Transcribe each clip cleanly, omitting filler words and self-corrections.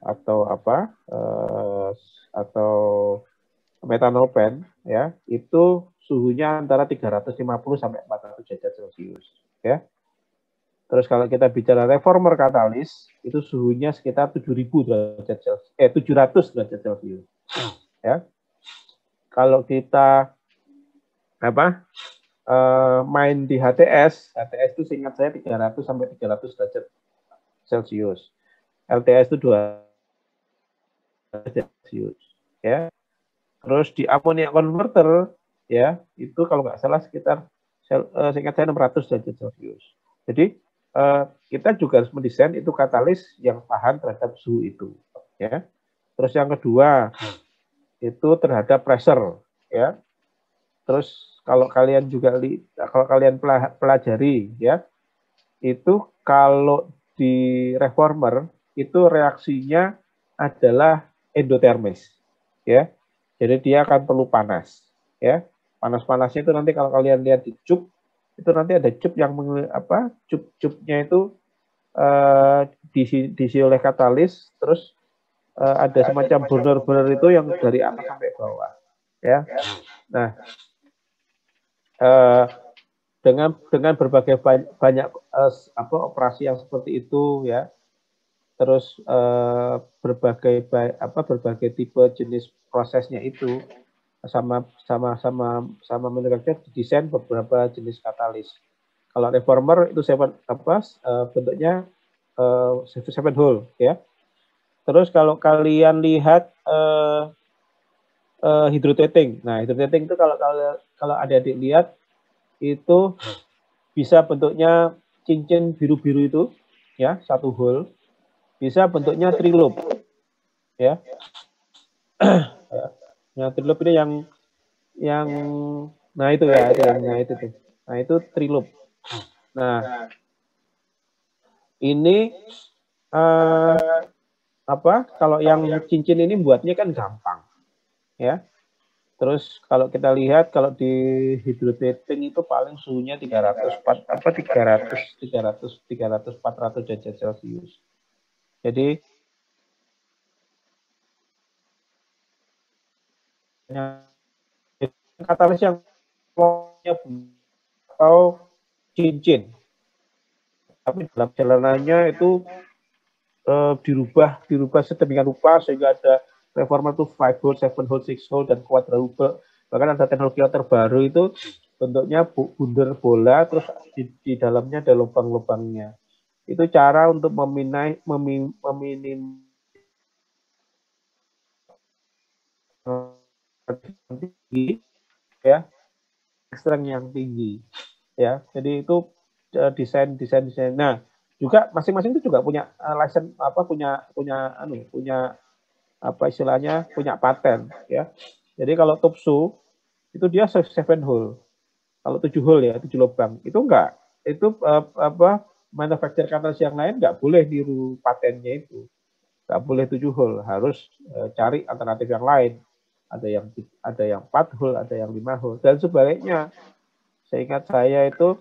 atau apa atau metanolpen ya, itu suhunya antara 350 sampai 400 derajat Celcius ya. Terus kalau kita bicara reformer katalis itu suhunya sekitar 7.000 derajat Celcius, 700 derajat Celcius ya. Kalau kita main di HTS itu seingat saya 300 sampai 300 derajat Celcius. LTS itu 2 derajat Celcius ya. Terus di amonia converter ya, itu kalau nggak salah sekitar seingat saya 600 derajat Celcius. Jadi kita juga harus mendesain itu katalis yang tahan terhadap suhu itu ya. Terus yang kedua itu terhadap pressure ya. Terus kalau kalian pelajari ya, itu kalau di reformer itu reaksinya adalah endotermis ya. Jadi dia akan perlu panas ya. Panas-panasnya itu nanti kalau kalian lihat di cup itu nanti ada cup yang cup-cupnya itu diisi oleh katalis, terus ada semacam burner-burner itu yang dari atas sampai bawah ya. Nah, dengan berbagai banyak operasi yang seperti itu ya, terus berbagai tipe jenis prosesnya itu sama manufaktur desain beberapa jenis katalis. Kalau reformer itu bentuknya 7 hole ya. Terus kalau kalian lihat hydrotating. Nah, hydrotating itu kalau adik-adik lihat itu bisa bentuknya cincin biru-biru itu ya, 1 hole. Bisa bentuknya triloop ya. Nah, triloop ini yang nah itu ya, itu tuh. Nah, itu triloop. Nah, ini kalau yang cincin ini buatnya kan gampang ya. Terus kalau kita lihat kalau di hydrotating itu paling suhunya 300 400 derajat Celcius. Jadi katalis yang atau cincin, tapi dalam jalanannya itu dirubah sedemikian rupa sehingga ada reformer itu 5 hole, 7 hole, 6 hole dan quadruple. Bahkan ada teknologi yang terbaru itu bentuknya bundar bola, terus di dalamnya ada lubang-lubangnya. Itu cara untuk meminim tinggi ya, strength yang tinggi ya. Jadi itu desain. Nah, juga masing-masing itu juga punya license punya paten ya. Jadi kalau Topso itu dia 7 hole. Kalau 7 hole ya, 7 lubang. Itu enggak. Itu manufaktur katalis yang lain enggak boleh niru patennya itu. Enggak boleh 7 hole, harus cari alternatif yang lain. Ada yang 4 hole, ada yang 5 hole dan sebaliknya. Seingat saya itu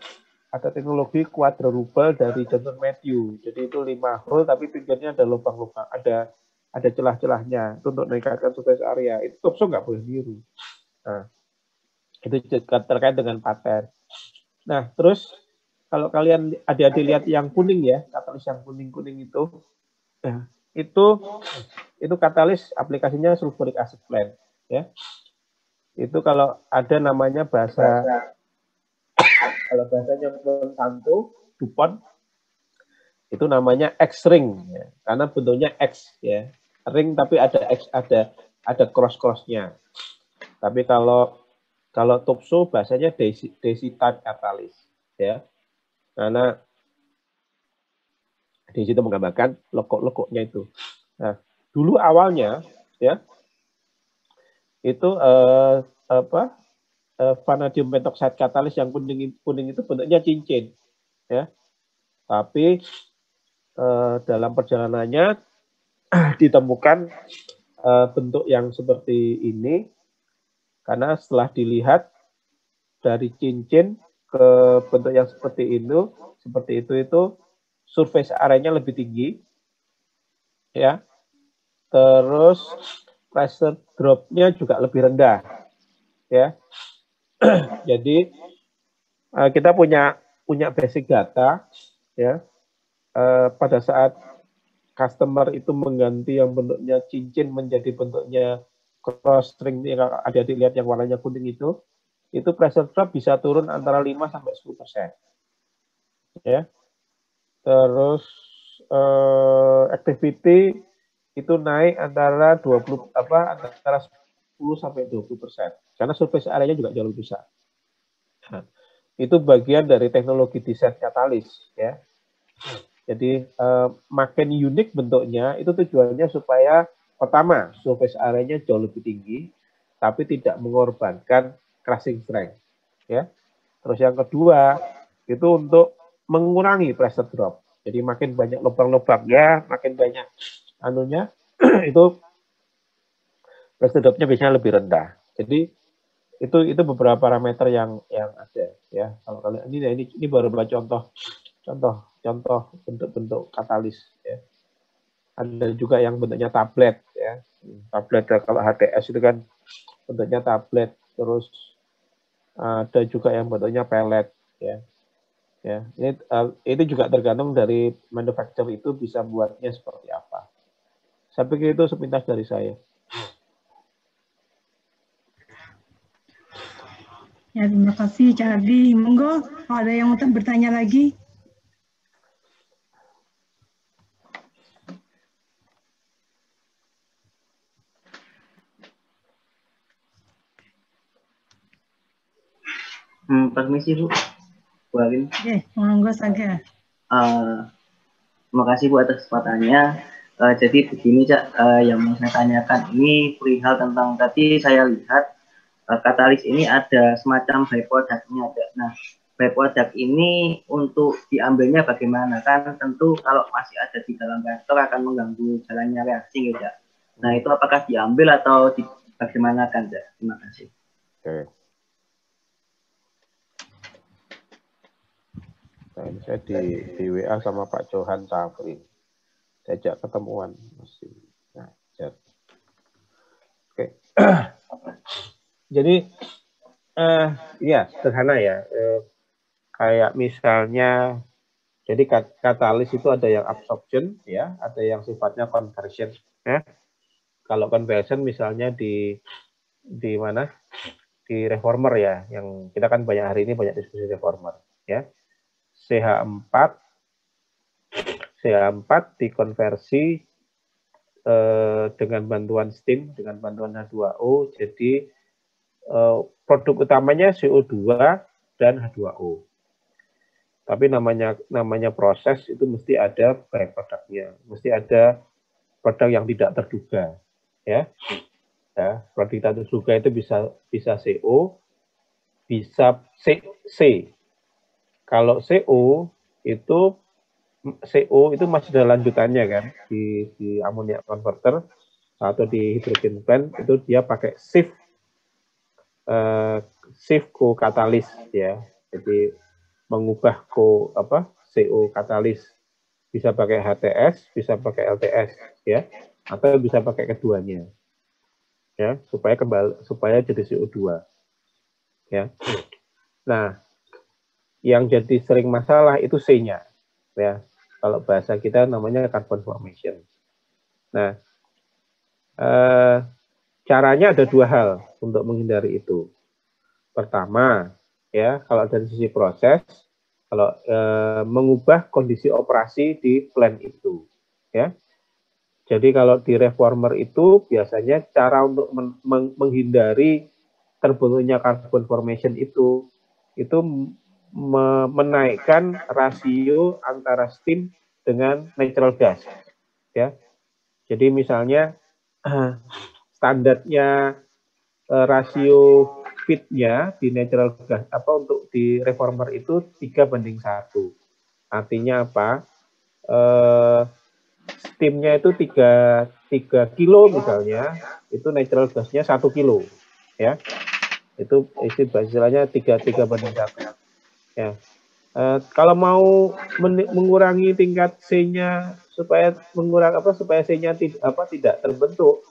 ada teknologi quadruple dari Johnson Matthey. Jadi itu 5 hole tapi pinggirnya ada lubang-lubang, ada celah-celahnya itu untuk meningkatkan surface area. Itu Topso nggak boleh niru. Nah, itu terkait dengan paten. Nah, terus kalau kalian adik-adik lihat yang kuning ya, katalis yang kuning-kuning itu, nah, itu katalis aplikasinya sulfuric acid plant ya. Itu kalau ada namanya kalau bahasanya Monsanto, DuPont, itu namanya X-ring ya, karena bentuknya X ya, ring tapi ada cross-crossnya. Tapi kalau Topso bahasanya Desi-type katalis ya, karena di situ menggambarkan lekuk-lekuknya itu. Nah, dulu awalnya ya itu vanadium pentoxide katalis yang kuning itu bentuknya cincin ya. Tapi dalam perjalanannya ditemukan bentuk yang seperti ini karena setelah dilihat dari cincin ke bentuk yang seperti itu surface area-nya lebih tinggi ya. Terus pressure drop-nya juga lebih rendah, ya. Jadi kita punya basic data, ya. Pada saat customer itu mengganti yang bentuknya cincin menjadi bentuknya cross string yang adik-adik lihat yang warnanya kuning itu pressure drop bisa turun antara 5 sampai 10%. Ya. Terus activity itu naik antara 10 sampai 20%. Karena surface area-nya juga jauh lebih besar. Nah, itu bagian dari teknologi desain katalis, ya. Jadi makin unik bentuknya itu tujuannya supaya pertama surface area-nya jauh lebih tinggi, tapi tidak mengorbankan crushing strength, ya. Terus yang kedua itu untuk mengurangi pressure drop. Jadi makin banyak lubang-lubangnya, makin banyak anunya itu pressure dropnya biasanya lebih rendah. Jadi itu beberapa parameter yang ada, ya. Kalau kalian ini baru contoh bentuk-bentuk katalis, ya. Ada juga yang bentuknya tablet, ya. Tablet kalau HTS itu kan bentuknya tablet, terus ada juga yang bentuknya pelet, ya. Ya, ini juga tergantung dari manufacturer itu bisa buatnya seperti apa. Saya pikir itu sepintas dari saya. Ya, terima kasih Cak Ardi. Monggo, kalau ada yang mau bertanya lagi. Permisi Bu, Bu Arin. Oke, monggo saja. Terima kasih Bu atas kesempatannya. Jadi begini Cak, yang mau saya tanyakan ini perihal tentang tadi saya lihat katalis ini ada semacam byproduct-nya ada. Nah, byproduct ini untuk diambilnya bagaimana? Kan tentu kalau masih ada di dalam reaktor akan mengganggu jalannya reaksi gitu Cak. Nah, itu apakah diambil atau bagaimanakan Cak? Terima kasih. Oke. Nah, ini saya di WA sama Pak Johan Safri. Diajak ketemuan masih ngajar. Oke. Jadi ya sederhana ya. Kayak misalnya jadi katalis itu ada yang absorption, ya, ada yang sifatnya conversion, ya. Kalau conversion misalnya di mana? Di reformer, ya, yang kita kan banyak hari ini banyak diskusi reformer, ya. CH4 dikonversi dengan bantuan steam, dengan bantuan H2O, jadi produk utamanya CO2 dan H2O. Tapi namanya proses itu mesti ada byproduct-nya, mesti ada produk yang tidak terduga, ya. Ya, produk tidak terduga itu bisa CO, bisa C. Kalau CO itu masih ada lanjutannya kan di amonia converter atau di hydrogen plant itu dia pakai shift co-katalis, ya. Jadi mengubah CO katalis, bisa pakai HTS, bisa pakai LTS, ya, atau bisa pakai keduanya, ya, supaya jadi CO2, ya. Nah, yang jadi sering masalah itu C-nya, ya. Kalau bahasa kita namanya carbon formation. Nah, caranya ada dua hal untuk menghindari itu. Pertama, ya, kalau dari sisi proses, kalau mengubah kondisi operasi di plant itu, ya. Jadi kalau di reformer itu biasanya cara untuk menghindari terbentuknya carbon formation itu menaikkan rasio antara steam dengan natural gas, ya. Jadi misalnya standarnya rasio feed-nya di natural gas untuk di reformer itu 3:1. Artinya apa? Steam-nya itu 3 kilo misalnya, itu natural gas-nya 1 kilo, ya. Itu istilahnya 3:1. Ya. Kalau mau mengurangi tingkat C-nya supaya supaya C-nya tidak terbentuk,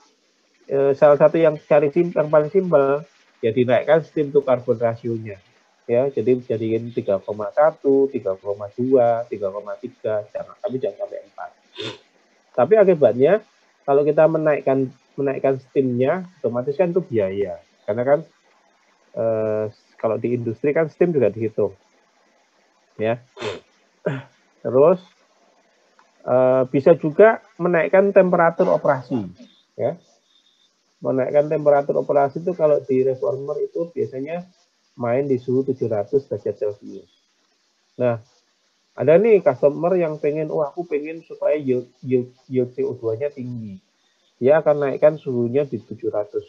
salah satu yang yang paling simpel ya dinaikkan steam to carbon rasionya. Ya, jadi jadiin 3,1, 3,2, 3,3, jangan sampai 4. Tapi akibatnya kalau kita menaikkan steam-nya, otomatis kan itu biaya. Karena kan kalau di industri kan steam juga dihitung. Ya. Terus bisa juga menaikkan temperatur operasi, ya. Menaikkan temperatur operasi itu kalau di reformer itu biasanya main di suhu 700 derajat Celcius. Nah, ada nih customer yang pengen, aku pengen supaya yield CO2-nya tinggi. Dia akan naikkan suhunya di 720,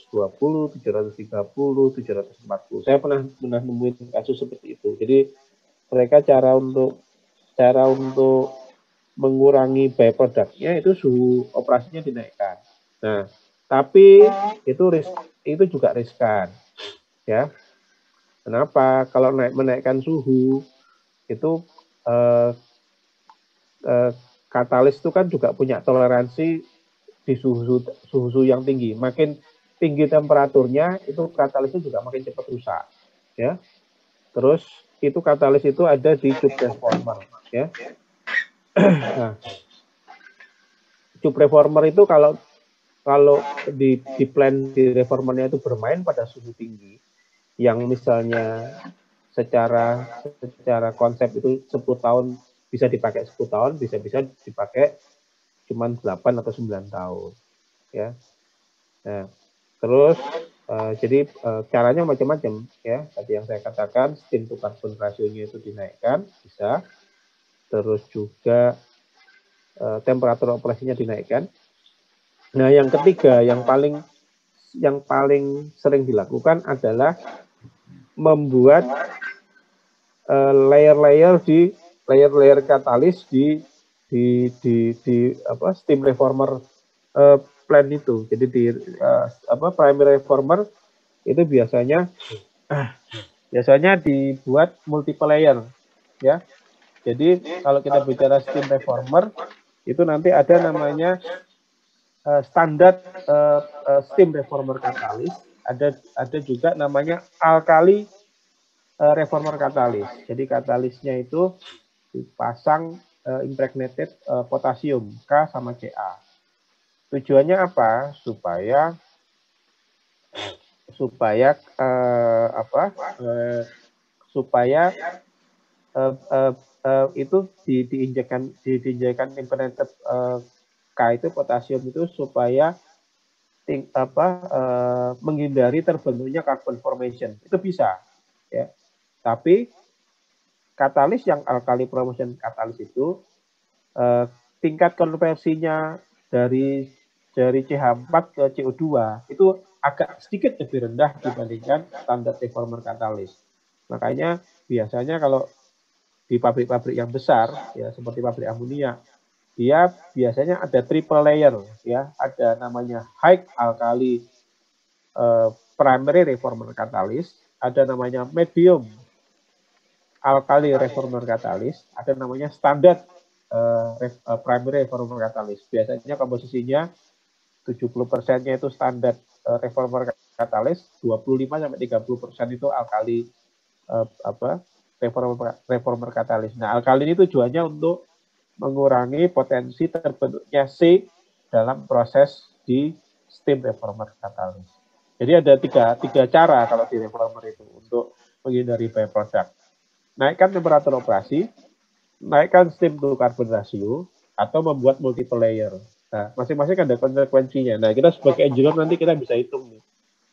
730, 740. Saya pernah nemuin kasus seperti itu. Jadi mereka cara untuk mengurangi byproduct-nya itu suhu operasinya dinaikkan. Nah, tapi itu juga riskan, ya. Kenapa? Kalau menaikkan suhu itu katalis itu kan juga punya toleransi di suhu yang tinggi. Makin tinggi temperaturnya itu katalisnya juga makin cepat rusak, ya. Terus itu katalis itu ada di tube reformer, ya. Nah, tube reformer itu kalau di plan di reformernya itu bermain pada suhu tinggi, yang misalnya secara konsep itu 10 tahun bisa dipakai 10 tahun, bisa dipakai cuma 8 atau 9 tahun, ya. Nah, terus jadi caranya macam-macam, ya. Tadi yang saya katakan steam to carbon rasionya itu dinaikkan, bisa. Terus juga temperatur operasinya dinaikkan. Nah, yang ketiga yang paling sering dilakukan adalah membuat layer-layer katalis di steam reformer plant itu. Jadi di primary reformer itu biasanya dibuat multiple layer, ya. Jadi kalau kita bicara steam reformer itu nanti ada namanya standar steam reformer katalis, ada juga namanya alkali reformer katalis. Jadi katalisnya itu dipasang impregnated potasium K sama Ca. Tujuannya apa? Supaya itu diinjekkan impregnated K itu potasium itu supaya menghindari terbentuknya carbon formation. Itu bisa, ya. Tapi katalis yang alkali formation katalis itu tingkat konversinya dari CH4 ke CO2 itu agak sedikit lebih rendah dibandingkan standar reformer katalis. Makanya biasanya kalau di pabrik-pabrik yang besar, ya seperti pabrik amonia, dia biasanya ada triple layer, ya. Ada namanya high alkali primary reformer katalis, ada namanya medium alkali reformer katalis, ada namanya standard primary reformer katalis. Biasanya komposisinya 70%-nya itu standar reformer katalis, 25-30% itu alkali reformer katalis. Nah, alkali ini tujuannya untuk mengurangi potensi terbentuknya C dalam proses di steam reformer katalis. Jadi ada tiga cara kalau di reformer itu untuk menghindari byproduct. Naikkan temperatur operasi, naikkan steam to carbon ratio, atau membuat multiple layer. Nah, masing-masing ada konsekuensinya. Nah, kita sebagai engineer nanti kita bisa hitung nih.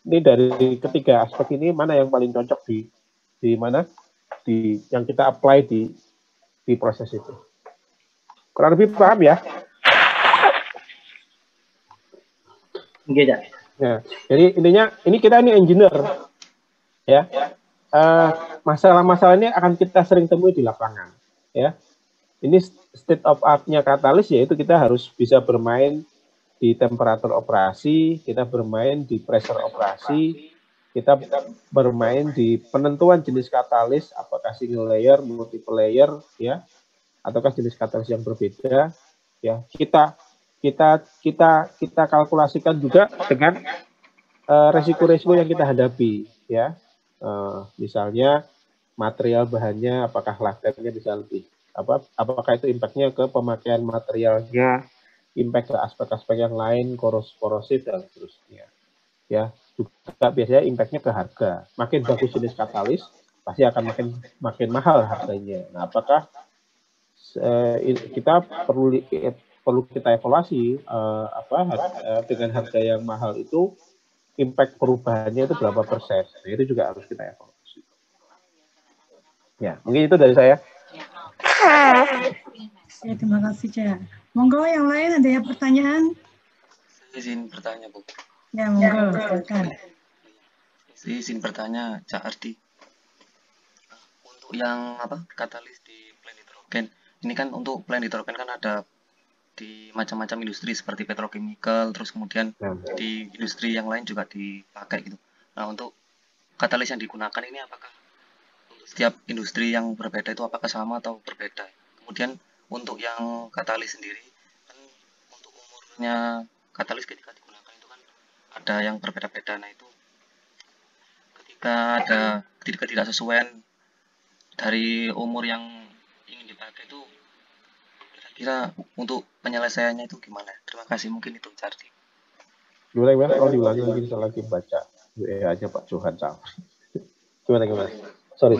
Ini dari ketiga aspek ini mana yang paling cocok di mana yang kita apply di proses itu. Kurang lebih paham ya? Iya, Nah, jadi intinya ini kita engineer, ya. Masalah-masalah ini akan kita sering temui di lapangan, ya. Ini state of art-nya katalis, yaitu kita harus bisa bermain di temperatur operasi, kita bermain di pressure operasi, kita bermain di penentuan jenis katalis, apakah single layer, multiple layer, ya, ataukah jenis katalis yang berbeda, ya. Kita kalkulasikan juga dengan resiko-resiko yang kita hadapi, ya. Misalnya material bahannya, apakah lifetime-nya bisa lebih, apakah itu impact-nya ke pemakaian materialnya, impact ke aspek-aspek yang lain, korosif dan seterusnya, ya. Juga biasanya impact-nya ke harga. Makin bagus jenis katalis, pasti akan makin mahal harganya. Nah, apakah kita perlu kita evaluasi dengan harga yang mahal itu impact perubahannya itu berapa persen? Nah, itu juga harus kita evaluasi. Ya, mungkin itu dari saya. Ya, terima kasih, Cak. Monggo yang lain ada yang pertanyaan? Izin bertanya, Bu. Ya, monggo, silakan. Izin bertanya, Cak Ardi. Untuk yang katalis di plant hidrogen, ini kan untuk plant hidrogen kan ada di macam-macam industri seperti petrochemical, terus kemudian di industri yang lain juga dipakai gitu. Nah, untuk katalis yang digunakan ini apakah untuk setiap industri yang berbeda itu apakah sama atau berbeda? Kemudian untuk yang katalis sendiri, kan untuk umurnya katalis ketika digunakan itu kan ada yang berbeda-beda. Nah, itu ketika ada ketidaksesuaian dari umur yang ingin dipakai itu kira-kira untuk penyelesaiannya itu gimana? Terima kasih, mungkin itu Cardi. Boleh, kalau diulangi lagi, bisa lagi baca WA-nya Pak Johan Sam. Gimana? Sorry.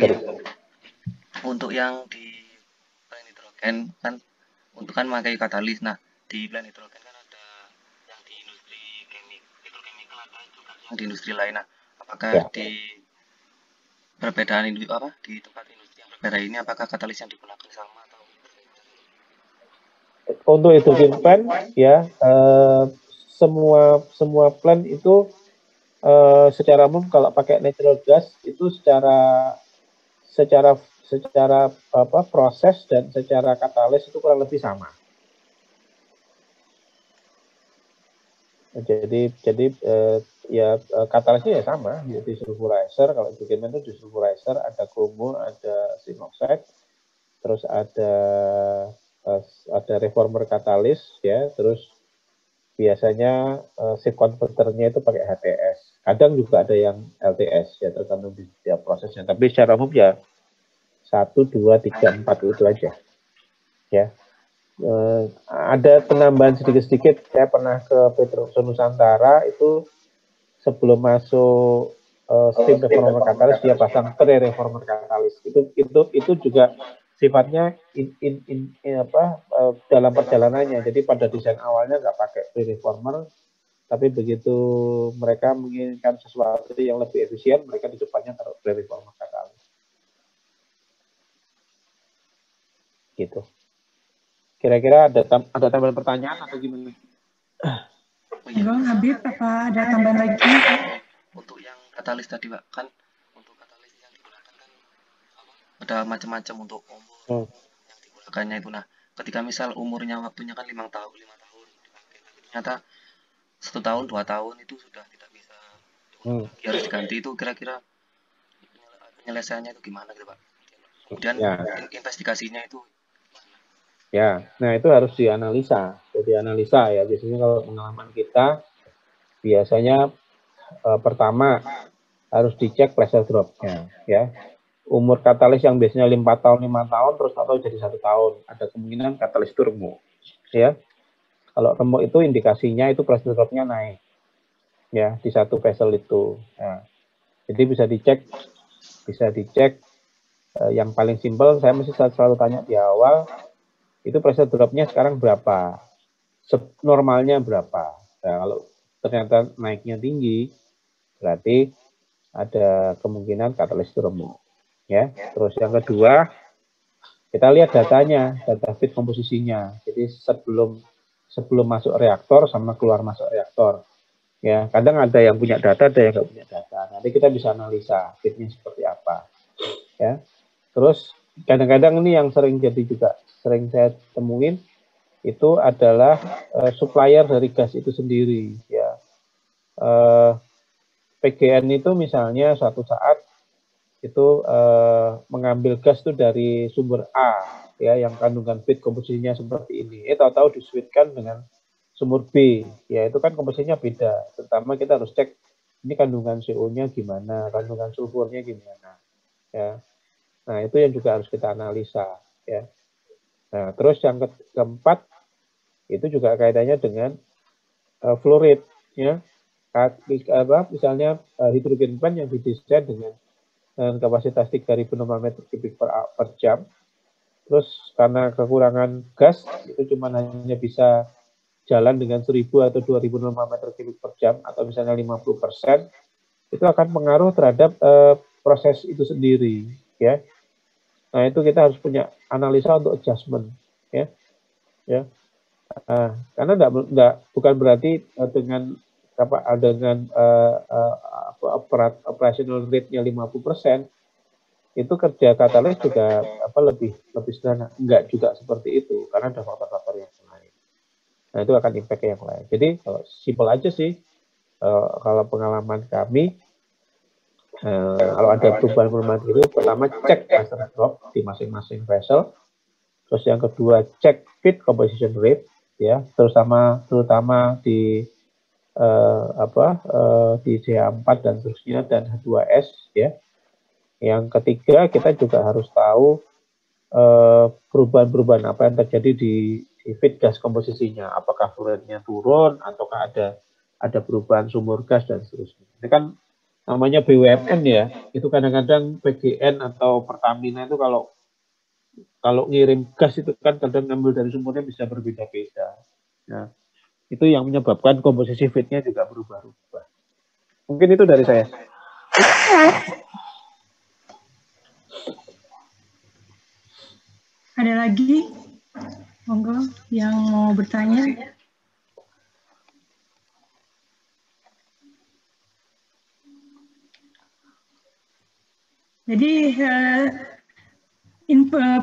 Untuk yang di plant hidrogen kan, untuk kan memakai katalis. Nah, di plant hidrogen kan ada yang di industri petrochemical, ada juga yang di industri lain. Nah, apakah di perbedaan di tempat industri yang berbeda ini apakah katalis yang digunakan sama atau berbeda? Untuk hidrogen plant, ya, semua plant itu secara umum kalau pakai natural gas itu secara proses dan secara katalis itu kurang lebih sama. Jadi katalisnya ya sama, jadi sulfurizer. Kalau hidrogen itu di sulfurizer ada kromo, ada zinc oxide, terus ada reformer katalis, ya, terus biasanya shift converternya itu pakai HTS. Kadang juga ada yang LTS, ya, tergantung di setiap prosesnya. Tapi secara umum ya 1, 2, 3, 4 itu aja, ya. Ada penambahan sedikit-sedikit. Saya pernah ke Petroson Nusantara itu sebelum masuk steam reformer katalis dia pasang reformer katalis. Itu juga sifatnya dalam perjalanannya. Jadi pada desain awalnya nggak pakai reformer, tapi begitu mereka menginginkan sesuatu yang lebih efisien, mereka di depannya taruh reformer katalis. Gitu. Kira-kira ada tambahan pertanyaan atau gimana? Bang Habib, apa ada tambahan lagi? Untuk yang katalis tadi, Pak, kan untuk katalis yang digunakan kan ada macam-macam untuk umur yang digunakannya itu. Nah, ketika misal umurnya waktunya kan 5 tahun dipakai, tapi ternyata 1 tahun 2 tahun itu sudah tidak bisa harus diganti, itu kira-kira penyelesaiannya itu gimana gitu, Pak? Kemudian investigasinya itu. Ya, nah itu harus dianalisa. Jadi analisa, ya, biasanya kalau pengalaman kita biasanya pertama harus dicek pressure drop-nya, ya. Umur katalis yang biasanya 5 tahun terus atau jadi 1 tahun, ada kemungkinan katalis itu remuk, ya. Kalau remuk itu indikasinya itu pressure drop-nya naik, ya, di satu vessel itu. Nah, jadi bisa dicek yang paling simpel. Saya mesti selalu tanya di awal, itu pressure drop-nya sekarang berapa? Normalnya berapa? Nah, kalau ternyata naiknya tinggi, berarti ada kemungkinan katalis itu remuk, ya. Terus yang kedua, kita lihat datanya, data feed komposisinya. Jadi sebelum masuk reaktor sama keluar masuk reaktor, ya. Kadang ada yang punya data, ada yang nggak punya data. Nanti kita bisa analisa feednya seperti apa, ya. Terus kadang-kadang ini yang sering saya temuin itu adalah supplier dari gas itu sendiri, ya. PGN itu misalnya suatu saat itu mengambil gas itu dari sumber A ya yang kandungan feed komposisinya seperti ini. Tahu-tahu disuitkan dengan sumur B, ya itu kan komposisinya beda. Terutama kita harus cek ini kandungan CO-nya gimana, kandungan sulfurnya gimana, ya. Nah itu yang juga harus kita analisa, ya. Nah terus yang keempat itu juga kaitannya dengan fluorid, ya. Misalnya hidrogen plant yang didesain dengan kapasitas 3.600 meter kubik per jam. Terus karena kekurangan gas itu cuma hanya bisa jalan dengan 1.000 atau 2.005 meter kubik per jam atau misalnya 50%, itu akan pengaruh terhadap proses itu sendiri, ya. Nah itu kita harus punya analisa untuk adjustment, ya. Karena bukan berarti dengan operational rate-nya 50%, itu kerja katalis juga lebih sederhana. Enggak juga seperti itu, karena ada faktor-faktor yang lain. Nah, itu akan impact yang lain. Jadi, simpel aja sih, kalau pengalaman kami, kalau ada perubahan-perubahan itu, pertama cek pressure drop di masing-masing vessel, terus yang kedua cek feed composition rate, ya, terutama di di CH4 dan seterusnya dan H2S, ya. Yang ketiga kita juga harus tahu perubahan-perubahan apa yang terjadi di feed gas komposisinya, apakah fluidnya turun ataukah ada perubahan sumur gas dan seterusnya. Ini kan namanya BUMN ya, itu kadang-kadang PGN atau Pertamina itu kalau ngirim gas itu kan kadang ngambil dari sumurnya bisa berbeda-beda. Nah, itu yang menyebabkan komposisi feednya juga berubah-ubah. Mungkin itu dari saya. Ada lagi? Monggo yang mau bertanya. Jadi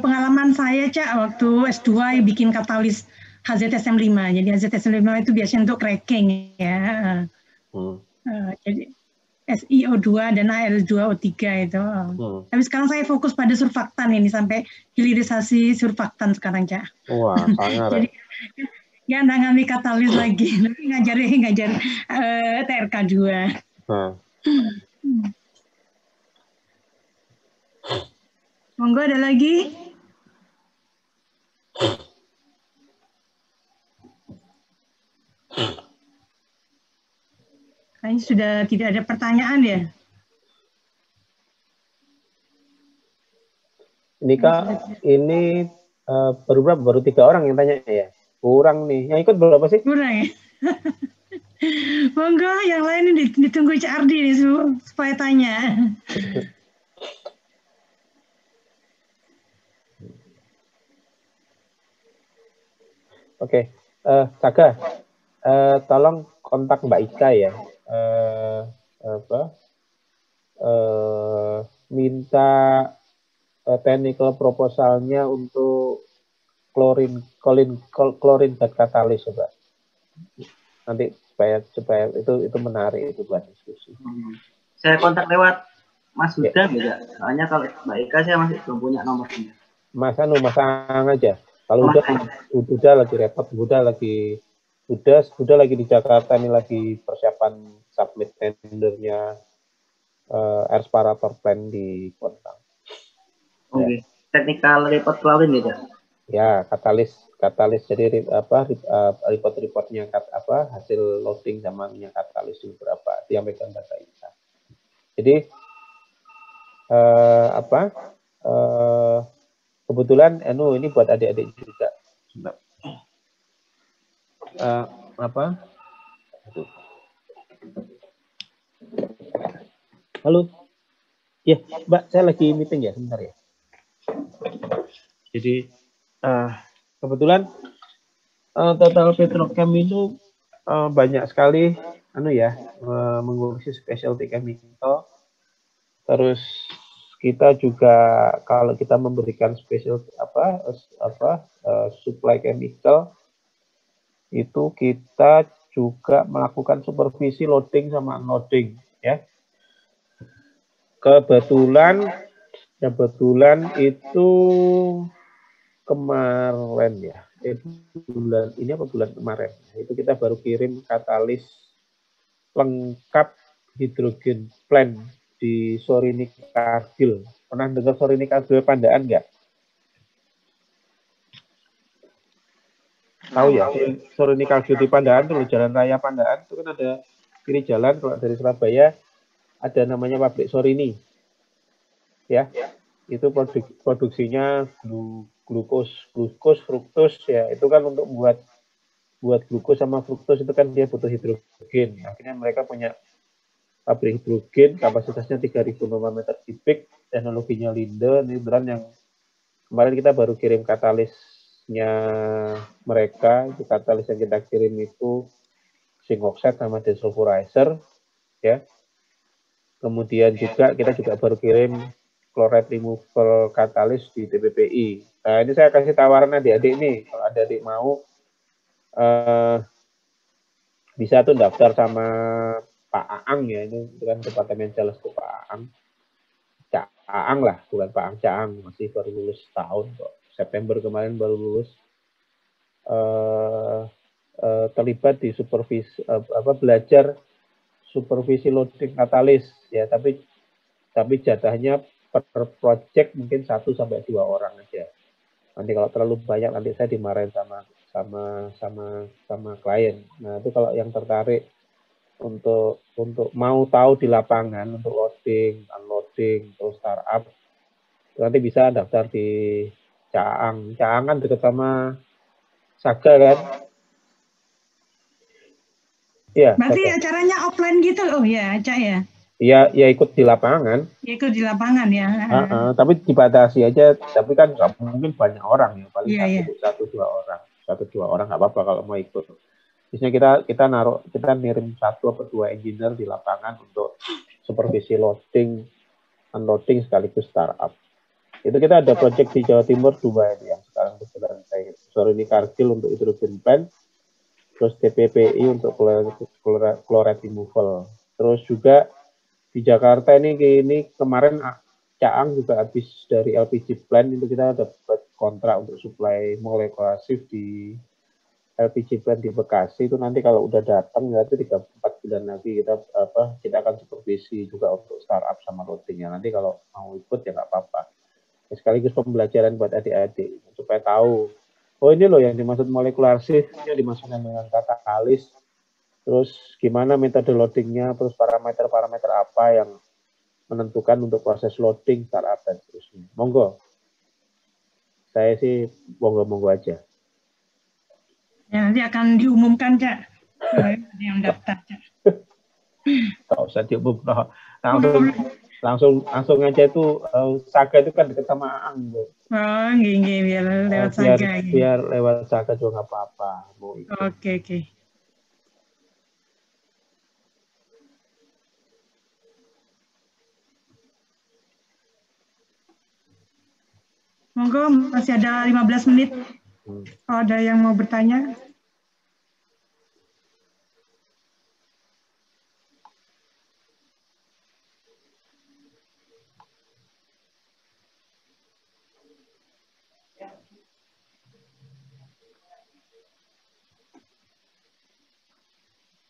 pengalaman saya, Cak, waktu S2 bikin katalis HZSM5. Jadi HZSM5 itu biasanya untuk cracking ya. Jadi SiO2 dan Al2O3 itu. Tapi sekarang saya fokus pada surfaktan ini sampai hilirisasi surfaktan sekarang, Cak. Wah, sangat. Jadi ya nangani katalis lagi, ngajar TRK 2. Monggo ada lagi? Kayaknya sudah tidak ada pertanyaan ya. Ini Kak, ini baru 3 orang yang tanya ya. Kurang nih. Yang ikut berapa sih? Kurang ya. Monggo yang lain ini ditunggu Cak Ardi nih supaya tanya. Oke, Saga, tolong kontak Mbak Ika ya. Minta technical proposalnya untuk klorin zat katalis, coba. Nanti supaya itu menarik itu buat diskusi. Saya kontak lewat Mas Huda ya. Soalnya kalau Mbak Ika saya masih belum punya nomornya. Mas Ang aja. Kalau udah lagi repot, udah lagi di Jakarta ini lagi persiapan submit tendernya asparator plant di Kontang. Oke. Technical report klorin gitu. Ya, katalis jadi report-reportnya hasil loading sama minyak katalis itu berapa, itu yang pegang data ISA. Jadi kebetulan ini buat adik-adik juga. Halo. Ya, Mbak, saya lagi meeting ya, sebentar ya. Jadi kebetulan Total Petrochem itu banyak sekali mengurusi specialty chemical. Terus kita juga kalau kita memberikan special supply chemical itu kita juga melakukan supervisi loading sama unloading ya. Kebetulan itu kemarin ya, bulan ini apa bulan kemarin, itu kita baru kirim katalis lengkap hidrogen plant di Sorini Kargil. Pernah dengar Sorini Kargil Pandaan nggak? Tahu ya, Sorini Kargil di Pandaan tuh, Jalan Raya Pandaan itu kan ada kiri jalan kalau dari Surabaya ada namanya pabrik Sorini. Ya, itu produksinya glukos, fruktos ya. Itu kan untuk buat glukos sama fruktos itu kan dia butuh hidrogen. Akhirnya mereka punya pabrik hidrogen, kapasitasnya 3.000 meter kubik, teknologinya Linde, ini brand yang kemarin kita baru kirim katalisnya mereka. Itu katalis yang kita kirim itu zinc oxide sama desulfurizer, ya. Kemudian juga kita juga baru kirim chloride removal katalis di TPPI. Nah, ini saya kasih tawaran adik-adik nih, kalau adik-adik mau bisa tuh daftar sama Pak Aang ya, ini kan Departemen Sales ke Pak Aang. Cak Aang lah, bukan Pak Aang, Cak Aang, masih baru lulus tahun kok. September kemarin baru lulus. Terlibat di supervisi belajar supervisi loading katalis ya, tapi jatahnya per project mungkin 1 sampai 2 orang aja. Nanti kalau terlalu banyak nanti saya dimarahin sama klien. Nah, itu kalau yang tertarik untuk mau tahu di lapangan untuk loading, unloading, terus startup, nanti bisa daftar di Caang. Caang kan dekat sama Saga kan? Iya. Berarti acaranya offline gitu, oh ya, Cak ya? Iya, ya ikut di lapangan. Ya, ikut di lapangan ya. Tapi dibatasi aja, tapi kan nggak mungkin banyak orang ya, paling satu dua orang nggak apa-apa kalau mau ikut. Biasanya kita ngirim 1 atau 2 engineer di lapangan untuk supervisi loading, unloading sekaligus startup. Itu kita ada project di Jawa Timur 2 ini yang sekarang sedang saya Sorini Kargil untuk hydrogen plant, terus TPPI untuk chloride removal. Terus juga di Jakarta ini kemarin Caang juga habis dari LPG plant, itu kita dapat kontrak untuk supply molekulasif di LPG plant di Bekasi. Itu nanti kalau udah datang ya itu 3-4 bulan lagi kita akan supervisi juga untuk startup sama loadingnya. Nanti kalau mau ikut ya nggak apa-apa. Sekaligus pembelajaran buat adik-adik supaya tahu, oh ini loh yang dimaksud molekulasif, ini dimaksudnya dengan katalis, terus gimana metode loadingnya, terus parameter-parameter apa yang menentukan untuk proses loading, startup, dan seterusnya. Monggo. Saya sih monggo aja. Ya, nanti akan diumumkan, Cak. Yang daftar, Cak. Nggak usah diumumkan. Langsung aja itu, Saga itu kan dekat sama Aang. Oh, nggih, biar lewat Saga. Biar lewat Saga juga nggak apa-apa. Oke. Monggo, masih ada 15 menit. Kalau ada yang mau bertanya.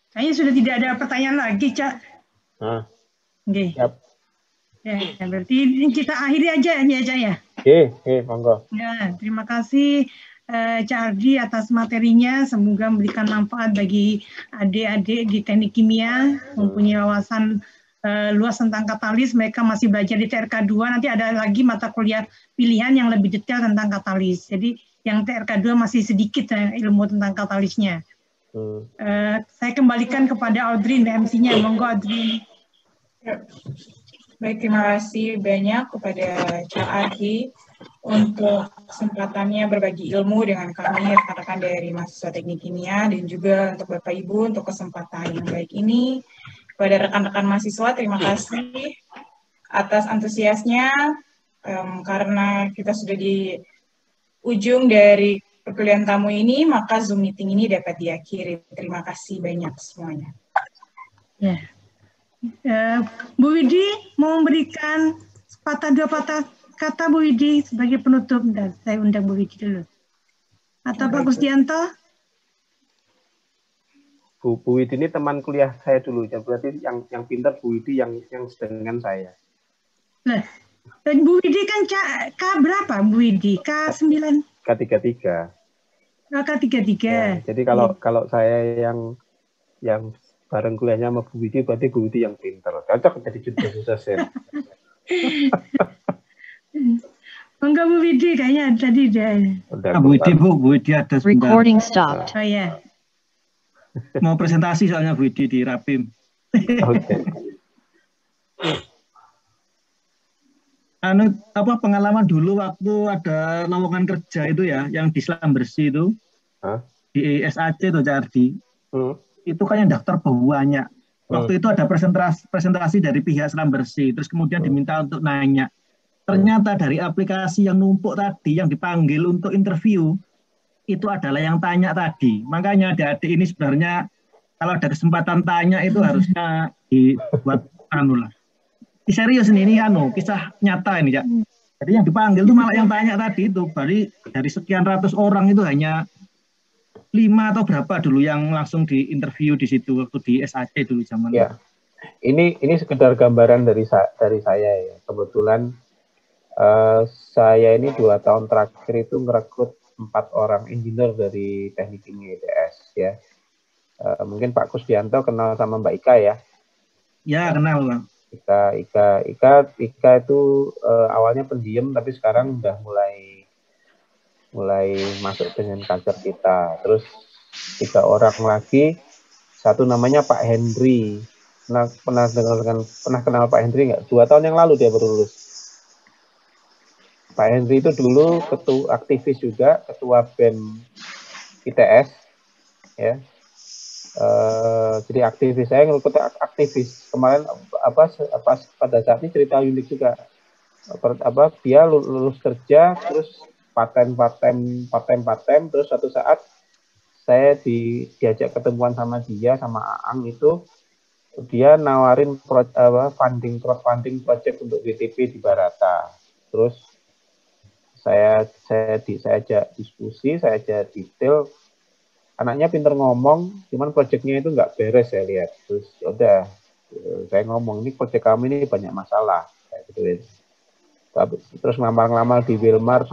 Kayaknya sudah tidak ada pertanyaan lagi, Cak. Oke. Yep. Ya, berarti kita akhiri aja ya, Cak ya. Oke, monggo. Ya, terima kasih Cak Ardi atas materinya. Semoga memberikan manfaat bagi adik-adik di teknik kimia, mempunyai wawasan luas tentang katalis. Mereka masih belajar di TRK 2, nanti ada lagi mata kuliah pilihan yang lebih detail tentang katalis. Jadi yang TRK 2 masih sedikit ilmu tentang katalisnya. Saya kembalikan kepada Audrey, MC-nya. Monggo Audrey. Baik, terima kasih banyak kepada Cak Ardi untuk kesempatannya berbagi ilmu dengan kami, rekan-rekan dari mahasiswa teknik kimia, dan juga untuk Bapak Ibu untuk kesempatan yang baik ini. Kepada rekan-rekan mahasiswa, terima kasih atas antusiasnya, karena kita sudah di ujung dari perkuliahan tamu ini, maka Zoom meeting ini dapat diakhiri. Terima kasih banyak semuanya. Ya. Bu Widi mau memberikan dua patah kata Bu Widi sebagai penutup. Dan saya undang Bu Widi dulu. Atau Pak Kusdianto? Bu Widi ini teman kuliah saya dulu, ya berarti yang pintar Bu Widi yang dengan saya. Nah, Bu Widi kan K berapa Bu Widi? K9? K33. K33. Ya, jadi kalau saya yang bareng kuliahnya sama Bu Widi, berarti Bu Widi yang pintar. Cocok jadi judul dosen. Enggak Bu Widi kayaknya tadi udah. Bu Widi ada sebentar. Recording stopped. Oh ya. Mau presentasi soalnya Bu Widi di Rapim. Oke. Pengalaman dulu waktu ada lowongan kerja itu ya, yang di Selam Bersih itu, di SAC itu Cardi, itu kan yang daftar banyak. Waktu itu ada presentasi dari pihak Selam Bersih, terus kemudian diminta untuk nanya. Ternyata dari aplikasi yang numpuk tadi, yang dipanggil untuk interview, itu adalah yang tanya tadi. Makanya adik-adik ini sebenarnya kalau ada kesempatan tanya itu harusnya dibuat lah. Serius ini kisah nyata ini ya. Jadi yang dipanggil itu malah yang tanya tadi itu. Dari sekian ratus orang itu hanya 5 atau berapa dulu yang langsung diinterview di situ waktu di SAC dulu zaman. Ya. Ini sekedar gambaran dari saya ya. Kebetulan saya ini 2 tahun terakhir itu merekrut 4 orang engineer dari teknik kimia ITS ya. Mungkin Pak Kusdianto kenal sama Mbak Ika ya? Ya kenal Bang. Ika itu awalnya pendiam tapi sekarang udah mulai masuk dengan culture kita. Terus 3 orang lagi, satu namanya Pak Henry. Pernah kenal Pak Henry nggak? 2 tahun yang lalu dia baru lulus. Pak Henry itu dulu ketua aktivis juga, ketua BEM ITS, ya. Jadi aktivis, saya ngikut aktivis. Kemarin pada saat ini cerita unik juga. Dia lulus kerja, terus paten, terus suatu saat saya diajak ketemuan sama dia, sama Aang itu, dia nawarin crowdfunding project untuk WTP di Barata. Terus saya ajak diskusi, saya ajak detail. Anaknya pinter ngomong, cuman proyeknya itu nggak beres saya lihat. Terus udah, saya ngomong ini proyek kami ini banyak masalah, kayak gitu ya. Terus ngelamar di Wilmar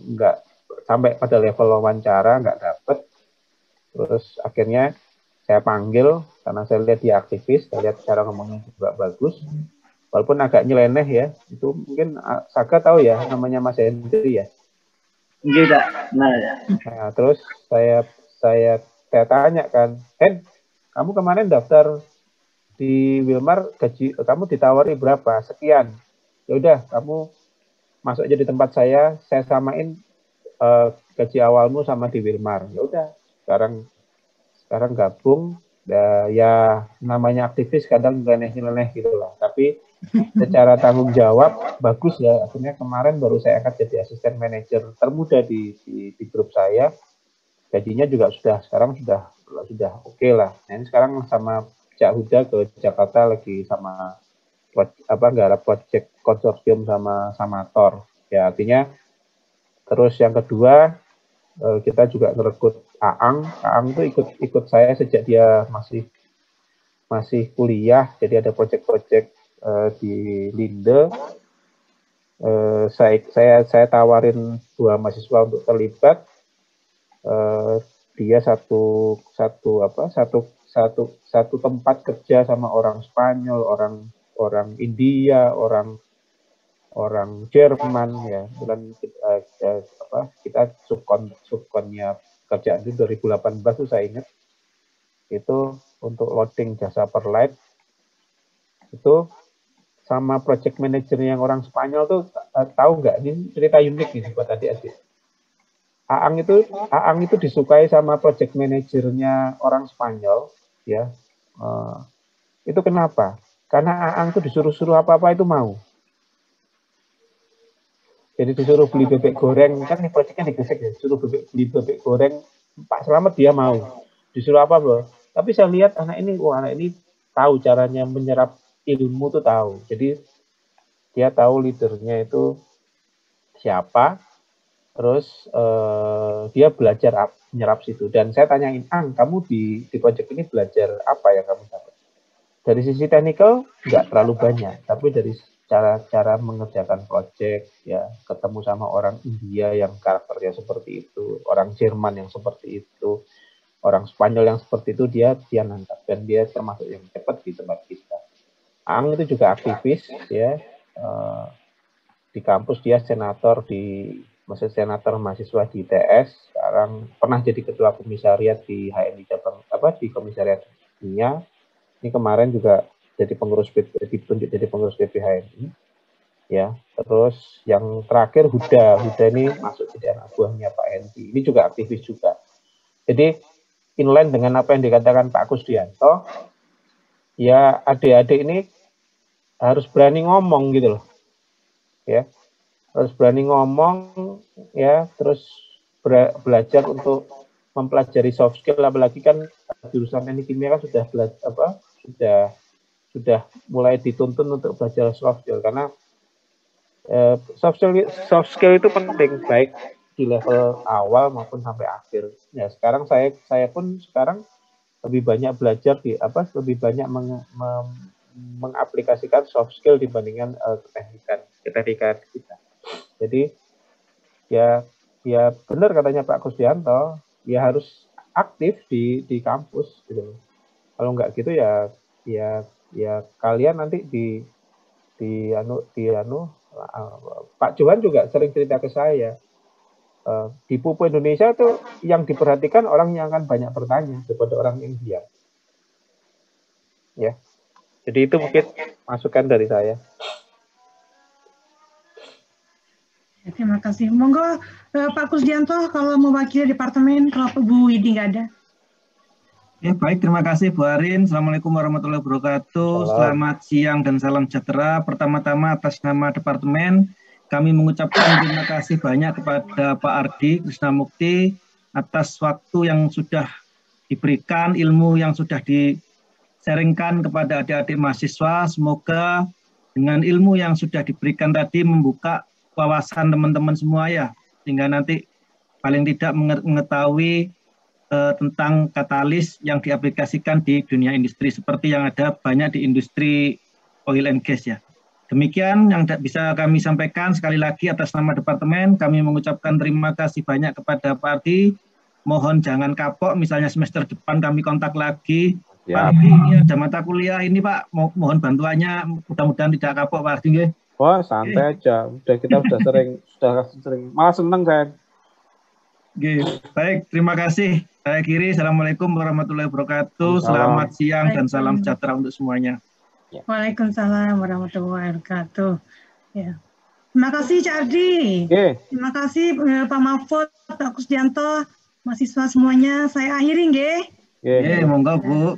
nggak sampai pada level wawancara nggak dapet. Terus akhirnya saya panggil karena saya lihat dia aktivis, saya lihat cara ngomongnya juga bagus. Walaupun agak nyeleneh ya, itu mungkin Saga tahu ya namanya Mas Hendri ya. Iya, nah ya. Nah, terus saya tanya kan, kamu kemarin daftar di Wilmar, gaji kamu ditawari berapa? Sekian. Ya udah, kamu masuk aja di tempat saya samain gaji awalmu sama di Wilmar. Ya udah, sekarang gabung. Ya namanya aktivis kadang nyeleneh gitu lah. Tapi secara tanggung jawab bagus ya. Akhirnya kemarin baru saya angkat jadi asisten manajer termuda di grup saya. Gajinya juga sekarang sudah oke lah. Nah, ini sekarang sama Cak Huda ke Jakarta lagi sama garap project konsorsium sama Tor. Ya artinya terus yang kedua kita juga merekrut Aang itu ikut saya sejak dia masih kuliah. Jadi ada project-project di Linde. Saya tawarin 2 mahasiswa untuk terlibat. Dia satu tempat kerja sama orang Spanyol, orang India, orang Jerman ya. Bulan kita subkonnya kerjaan itu 2018 itu saya ingat. Itu untuk loading jasa Perlite. Itu sama project manager yang orang Spanyol tuh tahu nggak? Ini cerita unik nih buat adik-adik. Aang itu disukai sama project manajernya orang Spanyol, ya. Itu kenapa? Karena Aang tuh disuruh apa-apa itu mau. Jadi disuruh beli bebek goreng, kan ini proyeknya digesek ya, disuruh beli bebek goreng, Pak Slamet dia mau. Disuruh apa, Bro? Tapi saya lihat anak ini tahu caranya menyerap ilmu tuh tahu. Jadi dia tahu leadernya itu siapa, terus dia belajar menyerap situ. Dan saya tanyain, kamu di project ini belajar apa yang kamu dapat? Dari sisi teknikal nggak terlalu banyak, tapi dari cara mengerjakan project, ya ketemu sama orang India yang karakternya seperti itu, orang Jerman yang seperti itu, orang Spanyol yang seperti itu, dia nangkap, dan dia termasuk yang cepat di tempat kita. Ang itu juga aktivis, ya, di kampus dia senator senator mahasiswa di ITS, sekarang pernah jadi ketua komisariat di HMI Cabang, di komisariat dunia. Ini kemarin juga ditunjuk jadi pengurus BPHMI, ya. Terus yang terakhir Huda ini masuk jadi anak buahnya Pak Hendy. Ini juga aktivis juga. Jadi inline dengan apa yang dikatakan Pak Kusdianto, ya adik-adik ini harus berani ngomong gitu loh, ya. Harus berani ngomong, ya. Terus belajar untuk mempelajari soft skill, apalagi kan jurusan teknik kimia kan sudah mulai dituntun untuk belajar soft skill, karena soft skill itu penting baik di level awal maupun sampai akhir. Ya sekarang saya pun sekarang lebih banyak belajar lebih banyak mengaplikasikan soft skill dibandingkan keteknikan kita. Jadi ya benar katanya Pak Kusdianto, ya harus aktif di kampus gitu. Kalau nggak gitu ya kalian nanti Pak Johan juga sering cerita ke saya, di Pupuk Indonesia tuh yang diperhatikan orang yang akan banyak bertanya daripada orang yang diam. Ya. Jadi itu mungkin masukan dari saya. Ya, terima kasih. Monggo Pak Kusdianto kalau mewakili departemen, kalau Bu Widi nggak ada. Ya, baik, terima kasih Bu Arin. Assalamualaikum warahmatullahi wabarakatuh. Selamat siang dan salam sejahtera. Pertama-tama atas nama departemen, kami mengucapkan terima kasih banyak kepada Pak Ardi Krisnamukti atas waktu yang sudah diberikan, ilmu yang sudah disaringkan kepada adik-adik mahasiswa. Semoga dengan ilmu yang sudah diberikan tadi membuka wawasan teman-teman semua ya, sehingga nanti paling tidak mengetahui tentang katalis yang diaplikasikan di dunia industri seperti yang ada banyak di industri oil and gas ya. Demikian yang bisa kami sampaikan. Sekali lagi atas nama departemen kami mengucapkan terima kasih banyak kepada Pak Ardi. Mohon jangan kapok, misalnya semester depan kami kontak lagi. Ya. Pak Ardi, ini ada mata kuliah ini Pak, mohon bantuannya, mudah-mudahan tidak kapok Pak Ardi. Wah santai aja, kita sudah sering, malah seneng saya. Baik, terima kasih. Saya kiri, Assalamualaikum warahmatullahi wabarakatuh. Selamat siang dan salam sejahtera untuk semuanya. Waalaikumsalam warahmatullahi wabarakatuh. Ya. Terima kasih Cak Ardi. Terima kasih Pak Mahfud, Pak Kusdianto, mahasiswa semuanya. Saya akhiri nggih. Monggo Bu.